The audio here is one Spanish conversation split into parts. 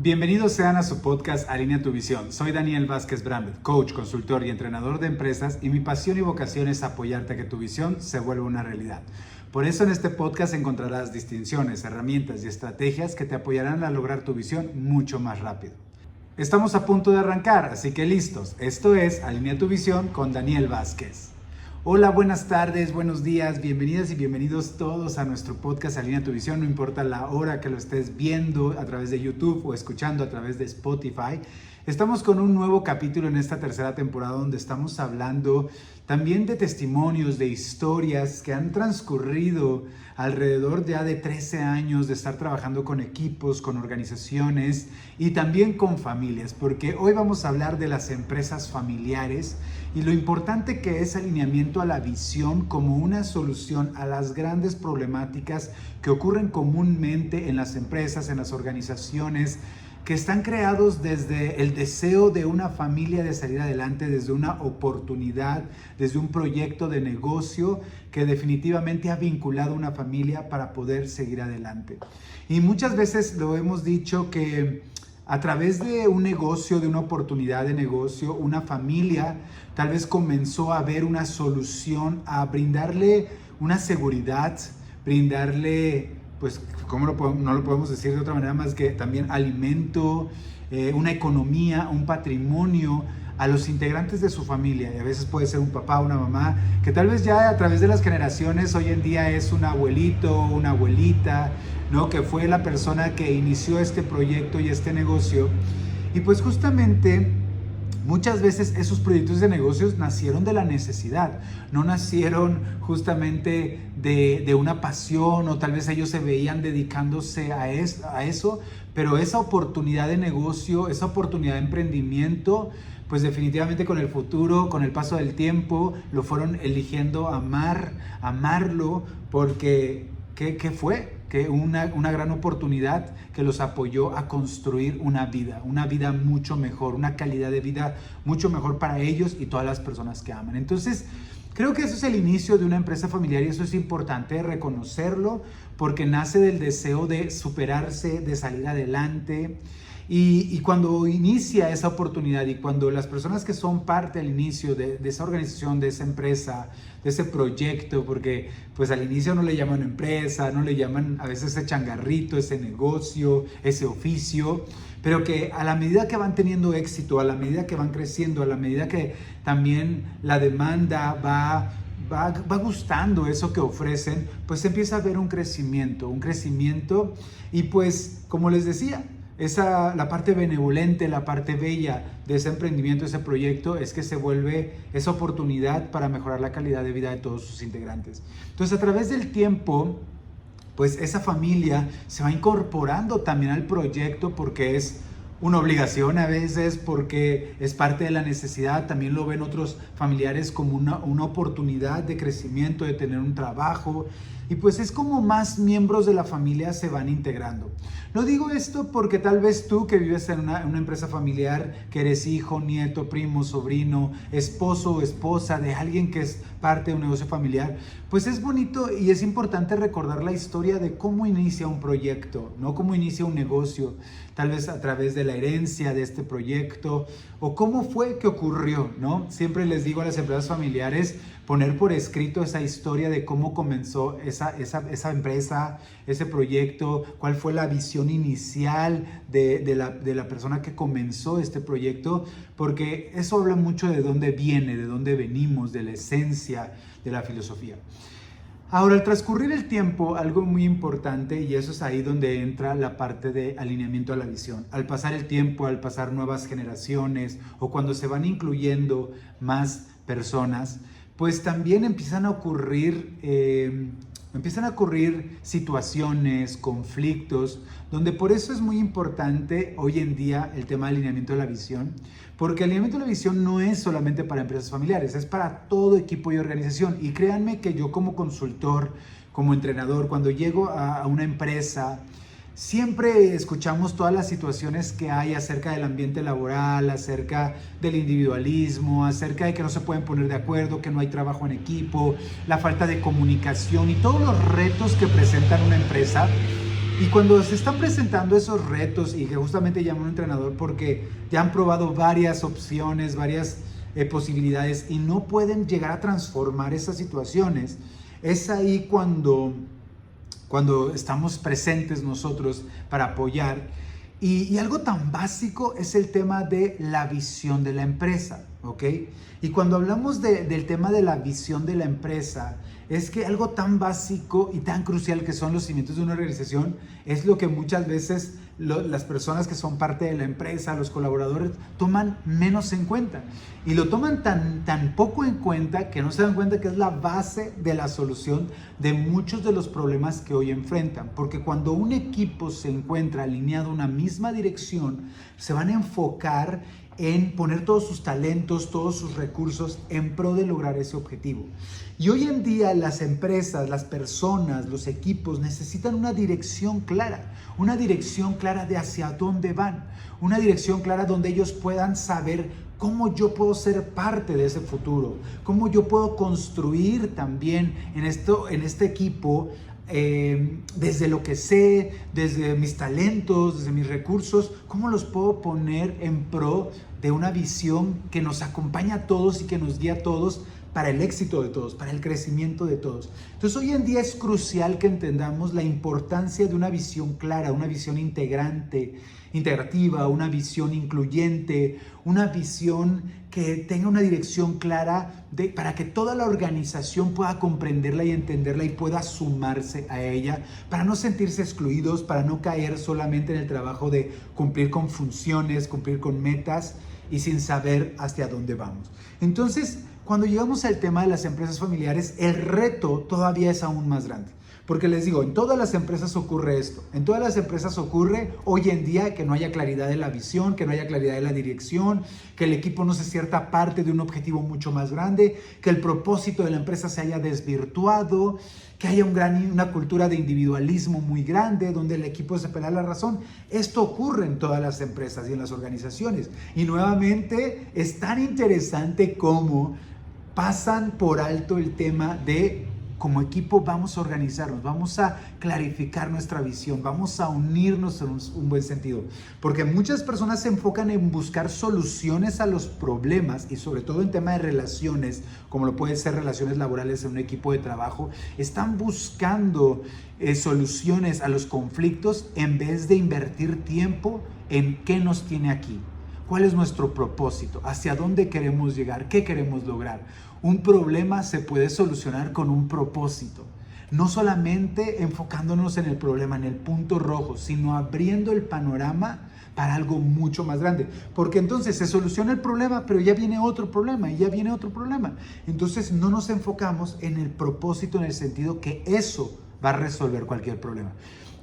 Bienvenidos sean a su podcast Alinea tu Visión. Soy Daniel Vázquez Bramlett, coach, consultor y entrenador de empresas, y mi pasión y vocación es apoyarte a que tu visión se vuelva una realidad. Por eso en este podcast encontrarás distinciones, herramientas y estrategias que te apoyarán a lograr tu visión mucho más rápido. Estamos a punto de arrancar, así que listos. Esto es Alinea tu Visión con Daniel Vázquez. Hola, buenas tardes, buenos días, bienvenidas y bienvenidos todos a nuestro podcast Alinea tu Visión. No importa la hora que lo estés viendo a través de YouTube o escuchando a través de Spotify. Estamos con un nuevo capítulo en esta tercera temporada donde estamos hablando también de testimonios, de historias que han transcurrido alrededor ya de 13 años de estar trabajando con equipos, con organizaciones y también con familias, porque hoy vamos a hablar de las empresas familiares y lo importante que es alineamiento a la visión como una solución a las grandes problemáticas que ocurren comúnmente en las empresas, en las organizaciones, que están creados desde el deseo de una familia de salir adelante, desde una oportunidad, desde un proyecto de negocio que definitivamente ha vinculado a una familia para poder seguir adelante. Y muchas veces lo hemos dicho que a través de un negocio, de una oportunidad de negocio, una familia tal vez comenzó a ver una solución, a brindarle una seguridad, brindarle, pues, no lo podemos decir de otra manera más que también alimento, una economía, un patrimonio a los integrantes de su familia. Y a veces puede ser un papá, una mamá, que tal vez ya a través de las generaciones hoy en día es un abuelito, una abuelita, ¿no? Que fue la persona que inició este proyecto y este negocio. Y pues justamente muchas veces esos proyectos de negocios nacieron de la necesidad, no nacieron justamente de una pasión, o tal vez ellos se veían dedicándose a eso, pero esa oportunidad de negocio, esa oportunidad de emprendimiento, pues definitivamente con el futuro, con el paso del tiempo, lo fueron eligiendo amarlo, porque ¿qué fue? Que una gran oportunidad que los apoyó a construir una vida mucho mejor, una calidad de vida mucho mejor para ellos y todas las personas que aman. Entonces, creo que eso es el inicio de una empresa familiar y eso es importante reconocerlo porque nace del deseo de superarse, de salir adelante. Y cuando inicia esa oportunidad y cuando las personas que son parte al inicio de esa organización, de esa empresa, de ese proyecto, porque pues al inicio no le llaman empresa, no le llaman a veces ese changarrito, ese negocio, ese oficio, pero que a la medida que van teniendo éxito, a la medida que van creciendo, a la medida que también la demanda va gustando eso que ofrecen, pues empieza a haber un crecimiento y pues como les decía, la parte benevolente, la parte bella de ese emprendimiento, ese proyecto, es que se vuelve esa oportunidad para mejorar la calidad de vida de todos sus integrantes. Entonces, a través del tiempo, pues esa familia se va incorporando también al proyecto porque es una obligación a veces, porque es parte de la necesidad. También lo ven otros familiares como una oportunidad de crecimiento, de tener un trabajo. Y pues es como más miembros de la familia se van integrando. No digo esto porque tal vez tú que vives en una empresa familiar, que eres hijo, nieto, primo, sobrino, esposo o esposa de alguien que es parte de un negocio familiar, pues es bonito y es importante recordar la historia de cómo inicia un proyecto, ¿no? Cómo inicia un negocio, tal vez a través de la herencia de este proyecto o cómo fue que ocurrió, ¿no? Siempre les digo a las empresas familiares poner por escrito esa historia de cómo comenzó esa empresa, ese proyecto, cuál fue la visión inicial de la persona que comenzó este proyecto, porque eso habla mucho de dónde viene, de dónde venimos, de la esencia de la filosofía. Ahora, al transcurrir el tiempo, algo muy importante, y eso es ahí donde entra la parte de alineamiento a la visión. Al pasar el tiempo, al pasar nuevas generaciones o cuando se van incluyendo más personas, pues también empiezan a ocurrir situaciones, conflictos, donde por eso es muy importante hoy en día el tema de alineamiento de la visión, porque el alineamiento de la visión no es solamente para empresas familiares, es para todo equipo y organización. Y créanme que yo como consultor, como entrenador, cuando llego a una empresa, siempre escuchamos todas las situaciones que hay acerca del ambiente laboral, acerca del individualismo, acerca de que no se pueden poner de acuerdo, que no hay trabajo en equipo, la falta de comunicación y todos los retos que presentan una empresa. Y cuando se están presentando esos retos y que justamente llama un entrenador porque ya han probado varias opciones, varias posibilidades y no pueden llegar a transformar esas situaciones, es ahí cuando estamos presentes nosotros para apoyar. Y algo tan básico es el tema de la visión de la empresa, ¿ok? Y cuando hablamos del tema de la visión de la empresa, es que algo tan básico y tan crucial que son los cimientos de una organización es lo que muchas veces las personas que son parte de la empresa, los colaboradores, toman menos en cuenta. Y lo toman tan poco en cuenta que no se dan cuenta que es la base de la solución de muchos de los problemas que hoy enfrentan. Porque cuando un equipo se encuentra alineado a una misma dirección, se van a enfocar en poner todos sus talentos, todos sus recursos en pro de lograr ese objetivo. Y hoy en día las empresas, las personas, los equipos necesitan una dirección clara de hacia dónde van, una dirección clara donde ellos puedan saber cómo yo puedo ser parte de ese futuro, cómo yo puedo construir también en este equipo desde lo que sé, desde mis talentos, desde mis recursos, cómo los puedo poner en pro de una visión que nos acompaña a todos y que nos guía a todos para el éxito de todos, para el crecimiento de todos. Entonces hoy en día es crucial que entendamos la importancia de una visión clara, una visión integrativa, una visión incluyente, una visión que tenga una dirección clara para que toda la organización pueda comprenderla y entenderla y pueda sumarse a ella, para no sentirse excluidos, para no caer solamente en el trabajo de cumplir con funciones, cumplir con metas y sin saber hacia dónde vamos. Entonces, cuando llegamos al tema de las empresas familiares, el reto todavía es aún más grande. Porque les digo, en todas las empresas ocurre esto. En todas las empresas ocurre hoy en día que no haya claridad de la visión, que no haya claridad de la dirección, que el equipo no se sienta parte de un objetivo mucho más grande, que el propósito de la empresa se haya desvirtuado, que haya una cultura de individualismo muy grande, donde el equipo se pelea la razón. Esto ocurre en todas las empresas y en las organizaciones. Y nuevamente es tan interesante cómo pasan por alto el tema de como equipo vamos a organizarnos, vamos a clarificar nuestra visión, vamos a unirnos en un buen sentido. Porque muchas personas se enfocan en buscar soluciones a los problemas y sobre todo en tema de relaciones, como lo pueden ser relaciones laborales en un equipo de trabajo, están buscando soluciones a los conflictos en vez de invertir tiempo en qué nos tiene aquí. ¿Cuál es nuestro propósito? ¿Hacia dónde queremos llegar? ¿Qué queremos lograr? Un problema se puede solucionar con un propósito. No solamente enfocándonos en el problema, en el punto rojo, sino abriendo el panorama para algo mucho más grande. Porque entonces se soluciona el problema, pero ya viene otro problema y ya viene otro problema. Entonces no nos enfocamos en el propósito, en el sentido que eso va a resolver cualquier problema.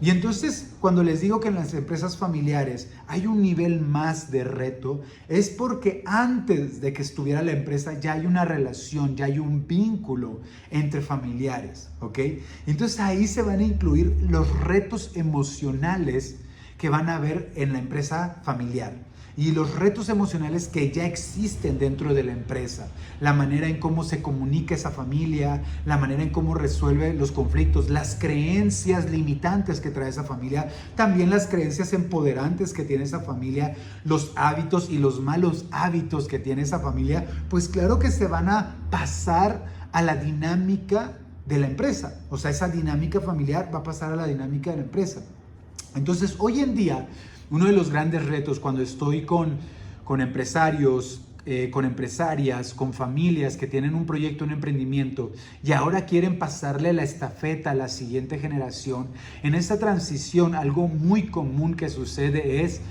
Y entonces, cuando les digo que en las empresas familiares hay un nivel más de reto, es porque antes de que estuviera la empresa ya hay una relación, ya hay un vínculo entre familiares, ¿ok? Entonces ahí se van a incluir los retos emocionales que van a haber en la empresa familiar. Y los retos emocionales que ya existen dentro de la empresa, la manera en cómo se comunica esa familia, la manera en cómo resuelve los conflictos, las creencias limitantes que trae esa familia, también las creencias empoderantes que tiene esa familia, los hábitos y los malos hábitos que tiene esa familia, pues claro que se van a pasar a la dinámica de la empresa. O sea, esa dinámica familiar va a pasar a la dinámica de la empresa. Entonces, hoy en día, uno de los grandes retos cuando estoy con empresarios, con empresarias, con familias que tienen un proyecto, un emprendimiento y ahora quieren pasarle la estafeta a la siguiente generación, en esta transición algo muy común que sucede es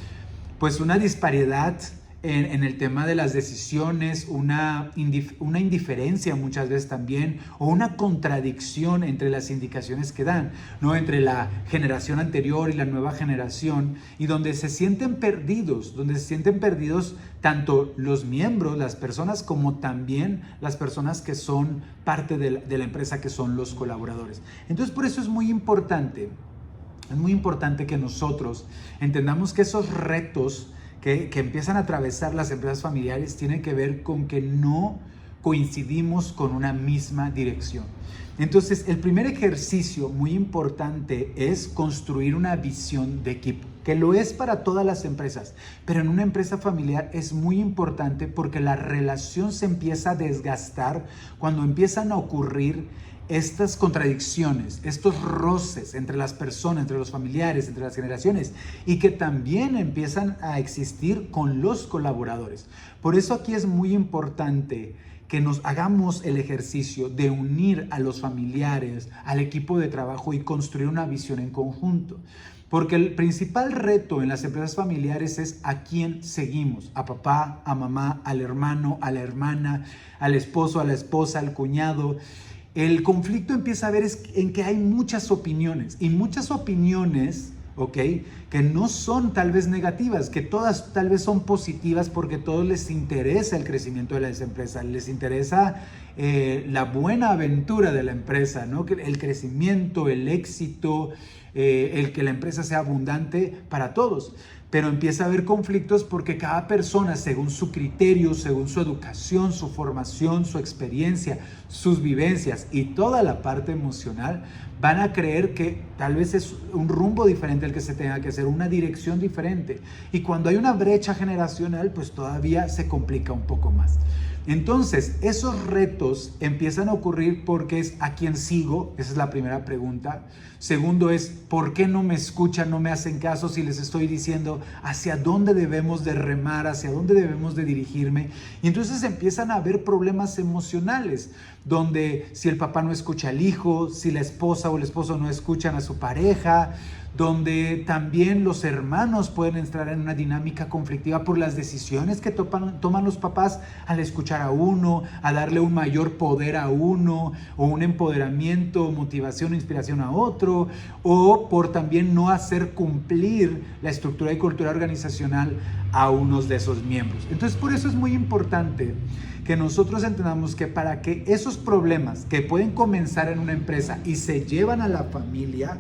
pues una disparidad en el tema de las decisiones, una indiferencia muchas veces también, o una contradicción entre las indicaciones que dan, ¿no? Entre la generación anterior y la nueva generación, y donde se sienten perdidos tanto los miembros, las personas, como también las personas que son parte de la empresa, que son los colaboradores. Entonces, por eso es muy importante que nosotros entendamos que esos retos que empiezan a atravesar las empresas familiares tienen que ver con que no coincidimos con una misma dirección. Entonces, el primer ejercicio muy importante es construir una visión de equipo, que lo es para todas las empresas, pero en una empresa familiar es muy importante porque la relación se empieza a desgastar cuando empiezan a ocurrir estas contradicciones, estos roces entre las personas, entre los familiares, entre las generaciones, y que también empiezan a existir con los colaboradores. Por eso aquí es muy importante que nos hagamos el ejercicio de unir a los familiares, al equipo de trabajo y construir una visión en conjunto. Porque el principal reto en las empresas familiares es a quién seguimos, a papá, a mamá, al hermano, a la hermana, al esposo, a la esposa, al cuñado. El conflicto empieza a ver en que hay muchas opiniones y muchas opiniones, ¿ok?, que no son tal vez negativas, que todas tal vez son positivas porque a todos les interesa el crecimiento de las empresas, les interesa la buena aventura de la empresa, ¿no?, el crecimiento, el éxito, el que la empresa sea abundante para todos. Pero empieza a haber conflictos porque cada persona, según su criterio, según su educación, su formación, su experiencia, sus vivencias y toda la parte emocional, van a creer que tal vez es un rumbo diferente el que se tenga que hacer, una dirección diferente. Y cuando hay una brecha generacional, pues todavía se complica un poco más. Entonces, esos retos empiezan a ocurrir porque es a quién sigo, esa es la primera pregunta. Segundo es, ¿por qué no me escuchan, no me hacen caso si les estoy diciendo hacia dónde debemos de remar, hacia dónde debemos de dirigirme? Y entonces empiezan a haber problemas emocionales, donde si el papá no escucha al hijo, si la esposa o el esposo no escuchan a su pareja, donde también los hermanos pueden entrar en una dinámica conflictiva por las decisiones que toman los papás al escuchar a uno, a darle un mayor poder a uno, o un empoderamiento, motivación, inspiración a otro, o por también no hacer cumplir la estructura y cultura organizacional a unos de esos miembros. Entonces, por eso es muy importante que nosotros entendamos que para que esos problemas que pueden comenzar en una empresa y se llevan a la familia,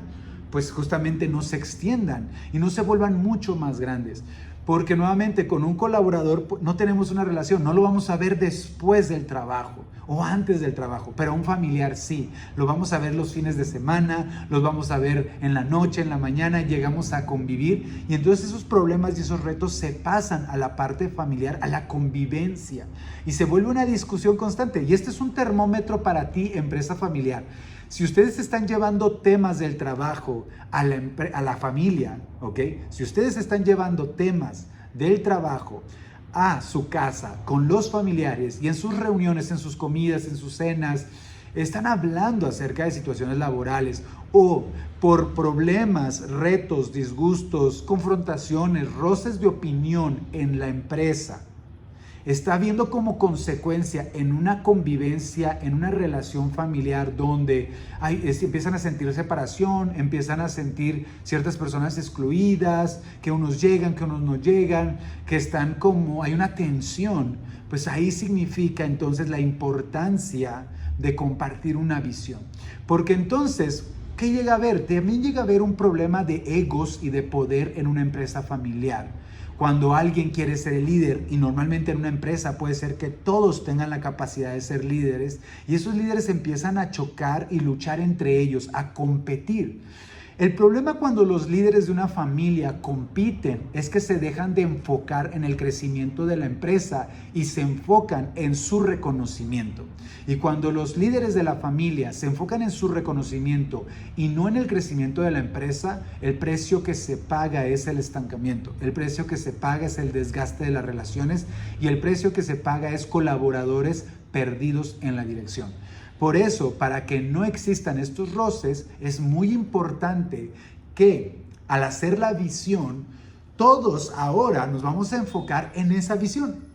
pues justamente no se extiendan y no se vuelvan mucho más grandes. Porque nuevamente con un colaborador no tenemos una relación, no lo vamos a ver después del trabajo o antes del trabajo, pero a un familiar sí, lo vamos a ver los fines de semana, los vamos a ver en la noche, en la mañana, llegamos a convivir y entonces esos problemas y esos retos se pasan a la parte familiar, a la convivencia y se vuelve una discusión constante. Y este es un termómetro para ti, empresa familiar. Si ustedes están llevando temas del trabajo a la familia, ¿ok? Si ustedes están llevando temas del trabajo a su casa con los familiares y en sus reuniones, en sus comidas, en sus cenas, están hablando acerca de situaciones laborales o por problemas, retos, disgustos, confrontaciones, roces de opinión en la empresa, está habiendo como consecuencia en una convivencia, en una relación familiar donde empiezan a sentir separación, empiezan a sentir ciertas personas excluidas, que unos llegan, que unos no llegan, que están como, hay una tensión, pues ahí significa entonces la importancia de compartir una visión. Porque entonces, ¿qué llega a haber? También llega a haber un problema de egos y de poder en una empresa familiar. Cuando alguien quiere ser el líder, y normalmente en una empresa puede ser que todos tengan la capacidad de ser líderes, y esos líderes empiezan a chocar y luchar entre ellos, a competir. El problema cuando los líderes de una familia compiten es que se dejan de enfocar en el crecimiento de la empresa y se enfocan en su reconocimiento. Y cuando los líderes de la familia se enfocan en su reconocimiento y no en el crecimiento de la empresa, el precio que se paga es el estancamiento, el precio que se paga es el desgaste de las relaciones y el precio que se paga es colaboradores perdidos en la dirección. Por eso, para que no existan estos roces, es muy importante que al hacer la visión, todos ahora nos vamos a enfocar en esa visión.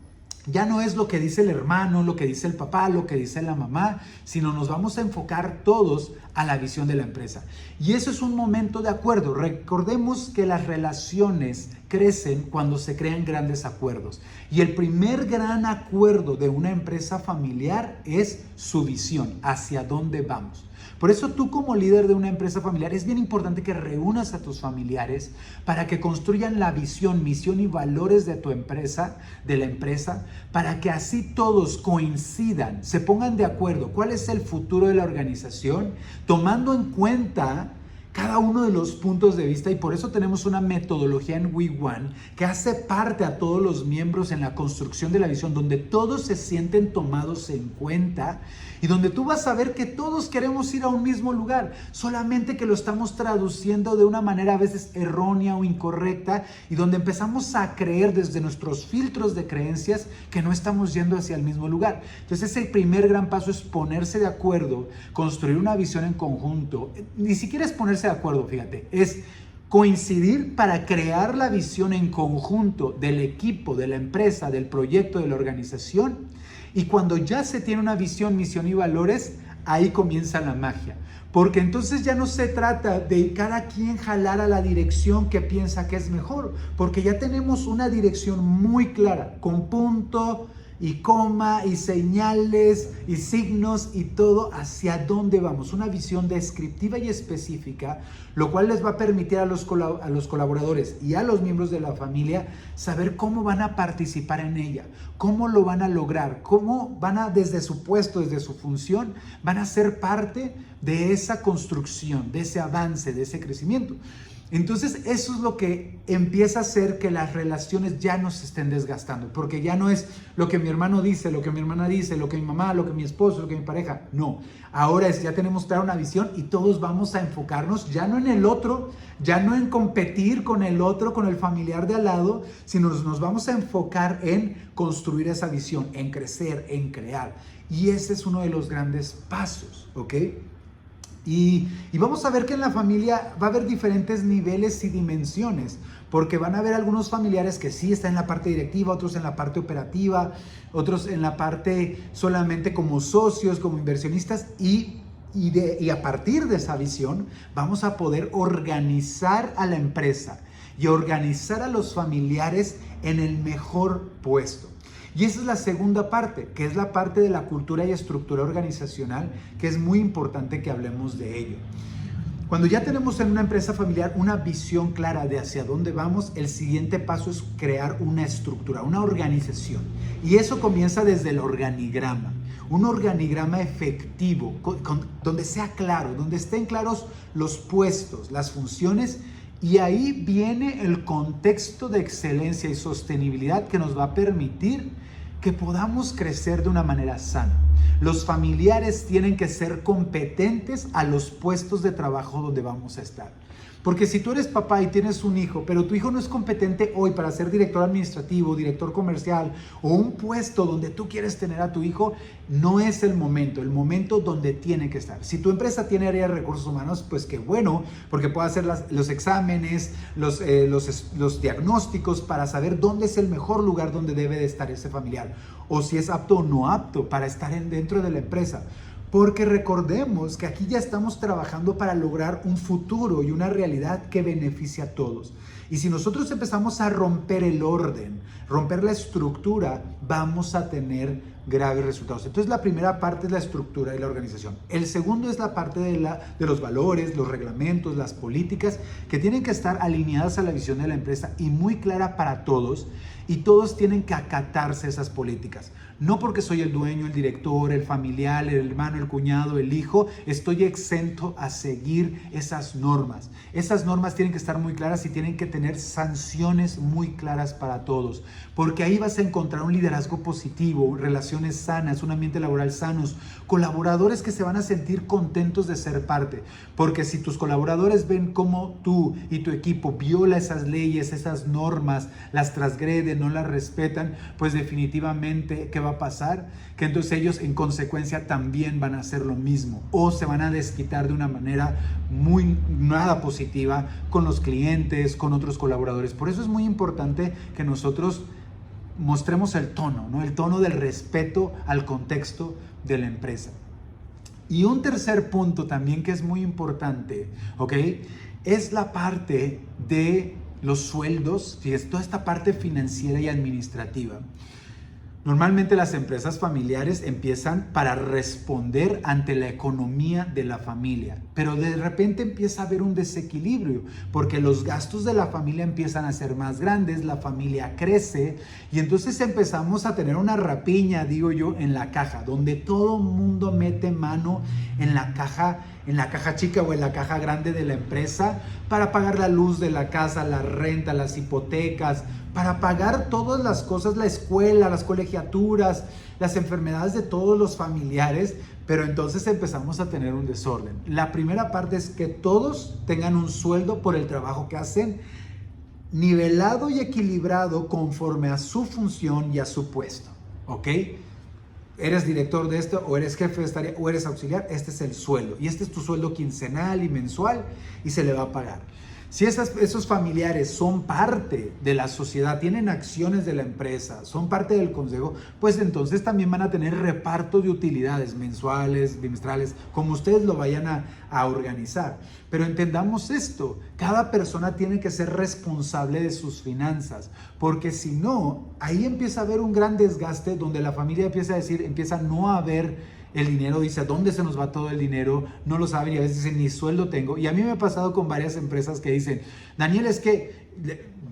Ya no es lo que dice el hermano, lo que dice el papá, lo que dice la mamá, sino nos vamos a enfocar todos a la visión de la empresa. Y eso es un momento de acuerdo. Recordemos que las relaciones crecen cuando se crean grandes acuerdos. Y el primer gran acuerdo de una empresa familiar es su visión, hacia dónde vamos. Por eso tú como líder de una empresa familiar es bien importante que reúnas a tus familiares para que construyan la visión, misión y valores de tu empresa, de la empresa, para que así todos coincidan, se pongan de acuerdo cuál es el futuro de la organización, tomando en cuenta cada uno de los puntos de vista, y por eso tenemos una metodología en WeOne que hace parte a todos los miembros en la construcción de la visión, donde todos se sienten tomados en cuenta y donde tú vas a ver que todos queremos ir a un mismo lugar, solamente que lo estamos traduciendo de una manera a veces errónea o incorrecta, y donde empezamos a creer desde nuestros filtros de creencias que no estamos yendo hacia el mismo lugar. Entonces ese primer gran paso es ponerse de acuerdo, construir una visión en conjunto. Ni siquiera es ponerse de acuerdo, fíjate, es coincidir para crear la visión en conjunto del equipo, de la empresa, del proyecto, de la organización. Y cuando ya se tiene una visión, misión y valores, ahí comienza la magia. Porque entonces ya no se trata de cada quien jalar a la dirección que piensa que es mejor, porque ya tenemos una dirección muy clara, con punto y coma y señales y signos y todo hacia dónde vamos. Una visión descriptiva y específica, lo cual les va a permitir a los colaboradores y a los miembros de la familia saber cómo van a participar en ella, cómo lo van a lograr, cómo van a, desde su puesto, desde su función, van a ser parte de esa construcción, de ese avance, de ese crecimiento. Entonces eso es lo que empieza a hacer que las relaciones ya no se estén desgastando, porque ya no es lo que mi hermano dice, lo que mi hermana dice, lo que mi mamá, lo que mi esposo, lo que mi pareja. No, ahora ya tenemos clara una visión y todos vamos a enfocarnos ya no en el otro, ya no en competir con el otro, con el familiar de al lado, sino nos vamos a enfocar en construir esa visión, en crecer, en crear. Y ese es uno de los grandes pasos, ¿ok? Y vamos a ver que en la familia va a haber diferentes niveles y dimensiones, porque van a haber algunos familiares que sí están en la parte directiva, otros en la parte operativa, otros en la parte solamente como socios, como inversionistas, y a partir de esa visión vamos a poder organizar a la empresa y organizar a los familiares en el mejor puesto. Y esa es la segunda parte, que es la parte de la cultura y estructura organizacional, que es muy importante que hablemos de ello. Cuando ya tenemos en una empresa familiar una visión clara de hacia dónde vamos, el siguiente paso es crear una estructura, una organización. Y eso comienza desde el organigrama. Un organigrama efectivo, donde sea claro, donde estén claros los puestos, las funciones. Y ahí viene el contexto de excelencia y sostenibilidad que nos va a permitir que podamos crecer de una manera sana. Los familiares tienen que ser competentes a los puestos de trabajo donde vamos a estar. Porque si tú eres papá y tienes un hijo, pero tu hijo no es competente hoy para ser director administrativo, director comercial o un puesto donde tú quieres tener a tu hijo, no es el momento donde tiene que estar. Si tu empresa tiene área de recursos humanos, pues qué bueno, porque puede hacer los exámenes, los diagnósticos para saber dónde es el mejor lugar donde debe de estar ese familiar, o si es apto o no apto para estar dentro de la empresa. Porque recordemos que aquí ya estamos trabajando para lograr un futuro y una realidad que beneficie a todos. Y si nosotros empezamos a romper el orden, romper la estructura, vamos a tener graves resultados. Entonces la primera parte es la estructura y la organización. El segundo es la parte de los valores, los reglamentos, las políticas que tienen que estar alineadas a la visión de la empresa y muy clara para todos. Y todos tienen que acatarse esas políticas. No porque soy el dueño, el director, el familiar, el hermano, el cuñado, el hijo, estoy exento a seguir esas normas. Esas normas tienen que estar muy claras y tienen que tener sanciones muy claras para todos. Porque ahí vas a encontrar un liderazgo positivo, relaciones sanas, un ambiente laboral sanos, colaboradores que se van a sentir contentos de ser parte. Porque si tus colaboradores ven cómo tú y tu equipo viola esas leyes, esas normas, las transgreden, no las respetan, pues definitivamente, ¿qué va a pasar? Que entonces ellos en consecuencia también van a hacer lo mismo o se van a desquitar de una manera muy nada positiva con los clientes, con otros colaboradores. Por eso es muy importante que nosotros mostremos el tono, ¿no? El tono del respeto al contexto de la empresa. Y un tercer punto también que es muy importante, ¿ok? Es la parte de los sueldos, fíjate, toda esta parte financiera y administrativa. Normalmente las empresas familiares empiezan para responder ante la economía de la familia, pero de repente empieza a haber un desequilibrio porque los gastos de la familia empiezan a ser más grandes, la familia crece y entonces empezamos a tener una rapiña, digo yo, en la caja, donde todo mundo mete mano en la caja chica o en la caja grande de la empresa para pagar la luz de la casa, la renta, las hipotecas, para pagar todas las cosas, la escuela, las colegiaturas, las enfermedades de todos los familiares, pero entonces empezamos a tener un desorden. La primera parte es que todos tengan un sueldo por el trabajo que hacen, nivelado y equilibrado conforme a su función y a su puesto, ¿ok? Eres director de esto, o eres jefe de esta área, o eres auxiliar, este es el sueldo. Y este es tu sueldo quincenal y mensual y se le va a pagar. Si esos familiares son parte de la sociedad, tienen acciones de la empresa, son parte del consejo, pues entonces también van a tener reparto de utilidades mensuales, bimestrales, como ustedes lo vayan a organizar. Pero entendamos esto, cada persona tiene que ser responsable de sus finanzas, porque si no, ahí empieza a haber un gran desgaste donde la familia empieza a no a ver el dinero, dice, ¿dónde se nos va todo el dinero? No lo saben y a veces dicen, ni sueldo tengo. Y a mí me ha pasado con varias empresas que dicen, Daniel, es que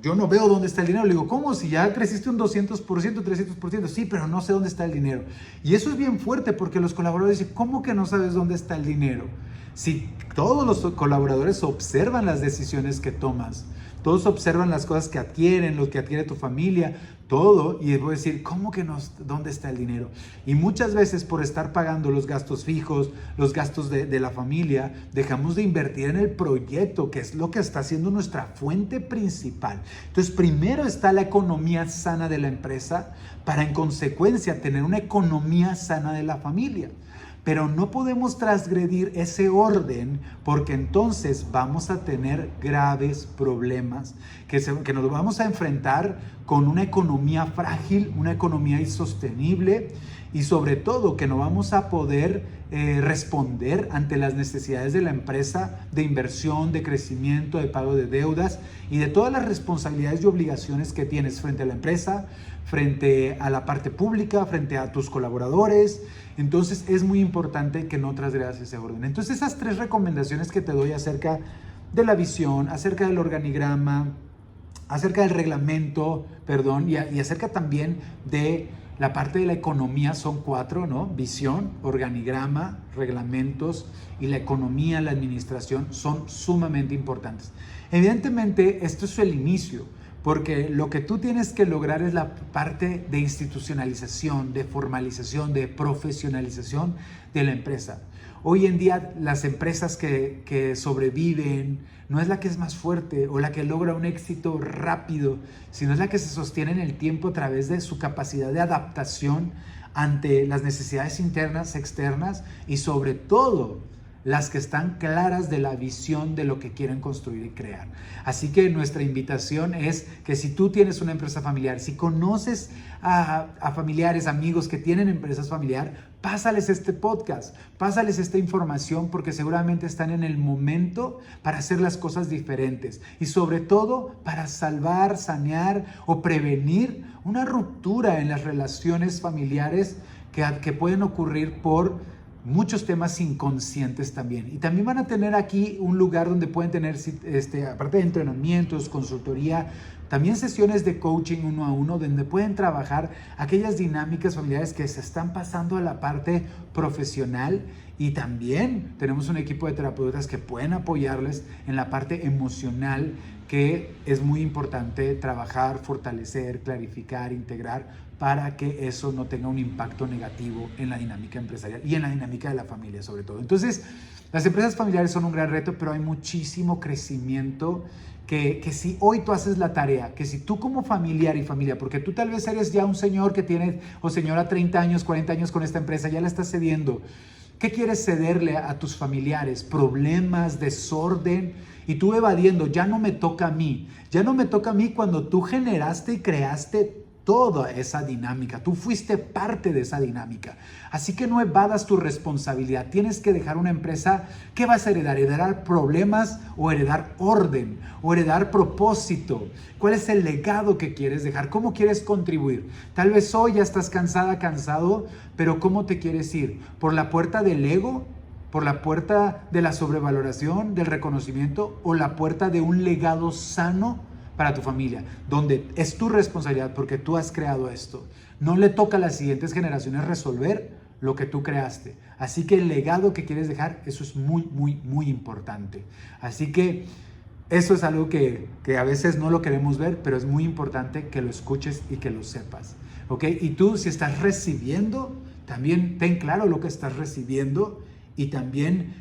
yo no veo dónde está el dinero. Le digo, ¿cómo? Si ya creciste un 200%, 300%. Sí, pero no sé dónde está el dinero. Y eso es bien fuerte porque los colaboradores dicen, ¿cómo que no sabes dónde está el dinero? Si todos los colaboradores observan las decisiones que tomas, todos observan las cosas que adquieren, lo que adquiere tu familia, todo, y voy a decir, ¿cómo que no? ¿Dónde está el dinero? Y muchas veces por estar pagando los gastos fijos, los gastos de la familia, dejamos de invertir en el proyecto, que es lo que está siendo nuestra fuente principal. Entonces, primero está la economía sana de la empresa, para en consecuencia tener una economía sana de la familia. Pero no podemos transgredir ese orden porque entonces vamos a tener graves problemas que nos vamos a enfrentar con una economía frágil, una economía insostenible y sobre todo que no vamos a poder responder ante las necesidades de la empresa de inversión, de crecimiento, de pago de deudas y de todas las responsabilidades y obligaciones que tienes frente a la empresa, frente a la parte pública, frente a tus colaboradores. Entonces es muy importante que no transgredas ese orden. Entonces esas 3 recomendaciones que te doy acerca de la visión, acerca del organigrama, acerca del reglamento, y acerca también de la parte de la economía son 4, ¿no? Visión, organigrama, reglamentos y la economía, la administración son sumamente importantes. Evidentemente esto es el inicio. Porque lo que tú tienes que lograr es la parte de institucionalización, de formalización, de profesionalización de la empresa. Hoy en día las empresas que sobreviven no es la que es más fuerte o la que logra un éxito rápido, sino es la que se sostiene en el tiempo a través de su capacidad de adaptación ante las necesidades internas, externas y sobre todo las que están claras de la visión de lo que quieren construir y crear. Así que nuestra invitación es que si tú tienes una empresa familiar, si conoces a familiares, amigos que tienen empresas familiares, pásales este podcast, pásales esta información porque seguramente están en el momento para hacer las cosas diferentes y sobre todo para salvar, sanear o prevenir una ruptura en las relaciones familiares que pueden ocurrir por muchos temas inconscientes también. Y también van a tener aquí un lugar donde pueden tener, aparte de entrenamientos, consultoría, también sesiones de coaching 1 a 1, donde pueden trabajar aquellas dinámicas familiares que se están pasando a la parte profesional. Y también tenemos un equipo de terapeutas que pueden apoyarles en la parte emocional, que es muy importante trabajar, fortalecer, clarificar, integrar, para que eso no tenga un impacto negativo en la dinámica empresarial y en la dinámica de la familia sobre todo. Entonces, las empresas familiares son un gran reto, pero hay muchísimo crecimiento que si hoy tú haces la tarea, que si tú como familiar y familia, porque tú tal vez eres ya un señor que tiene, o señora 30 años, 40 años con esta empresa, ya la estás cediendo. ¿Qué quieres cederle a tus familiares? Problemas, desorden, y tú evadiendo, ya no me toca a mí. Ya no me toca a mí cuando tú generaste y creaste toda esa dinámica. Tú fuiste parte de esa dinámica. Así que no evadas tu responsabilidad. Tienes que dejar una empresa. ¿Qué vas a heredar? ¿Heredar problemas o heredar orden? ¿O heredar propósito? ¿Cuál es el legado que quieres dejar? ¿Cómo quieres contribuir? Tal vez hoy ya estás cansada, cansado, pero ¿cómo te quieres ir? ¿Por la puerta del ego? ¿Por la puerta de la sobrevaloración, del reconocimiento? ¿O la puerta de un legado sano para tu familia, donde es tu responsabilidad porque tú has creado esto? No le toca a las siguientes generaciones resolver lo que tú creaste. Así que el legado que quieres dejar, eso es muy, muy, muy importante. Así que eso es algo que a veces no lo queremos ver, pero es muy importante que lo escuches y que lo sepas. ¿Ok? Y tú, si estás recibiendo, también ten claro lo que estás recibiendo y también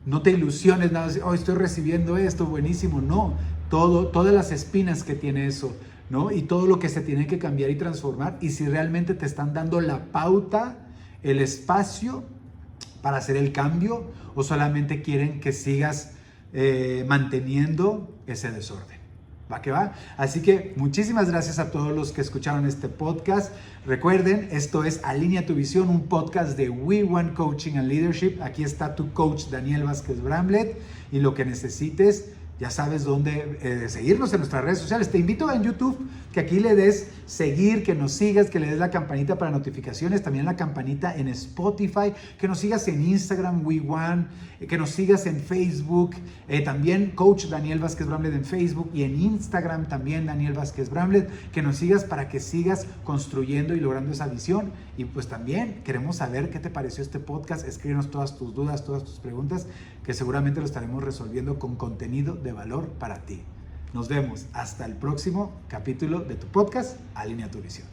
no te ilusiones nada de, oh, estoy recibiendo esto, buenísimo. No, todas las espinas que tiene eso, ¿no? Y todo lo que se tiene que cambiar y transformar. Y si realmente te están dando la pauta, el espacio para hacer el cambio, o solamente quieren que sigas manteniendo ese desorden. ¿Va que va? Así que muchísimas gracias a todos los que escucharon este podcast. Recuerden, esto es Alinea tu Visión, un podcast de We Want Coaching and Leadership. Aquí está tu coach Daniel Vázquez Bramlett, y lo que necesites, ya sabes dónde seguirnos en nuestras redes sociales. Te invito en YouTube que aquí le des seguir, que nos sigas, que le des la campanita para notificaciones, también la campanita en Spotify, que nos sigas en Instagram, WeOne, que nos sigas en Facebook, también Coach Daniel Vázquez Bramlett en Facebook, y en Instagram también Daniel Vázquez Bramlett, que nos sigas para que sigas construyendo y logrando esa visión. Y pues también queremos saber qué te pareció este podcast. Escríbenos todas tus dudas, todas tus preguntas, que seguramente lo estaremos resolviendo con contenido de valor para ti. Nos vemos hasta el próximo capítulo de tu podcast, Alinea tu Visión.